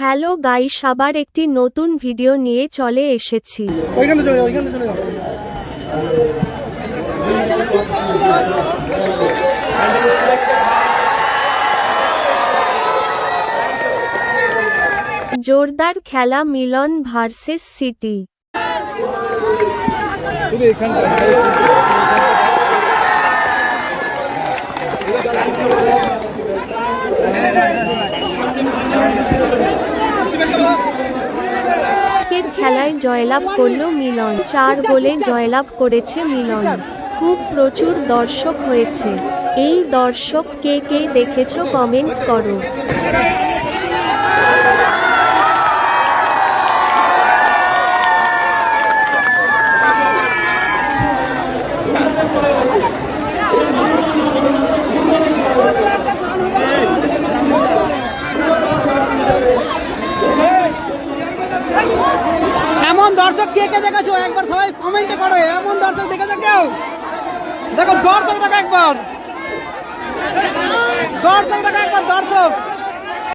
Hello guys, আবার একটি নতুন ভিডিও নিয়ে চলে এসেছি। জোরদার খেলা মিলন ভার্সেস সিটি। আজকের খেলায় জয়লাভ করল মিলন। 4 গোলে জয়লাভ করেছে মিলন। খুব প্রচুর দর্শক হয়েছে। এই দর্শক কে কে দেখেছো কমেন্ট করো। এমন দর্শক কে কে দেখেছো একবার সবাই কমেন্টে করো। এমন দর্শক দেখেছো কেউ? দেখো দর্শক দেখো একবার, দর্শক দেখো একবার, দর্শক।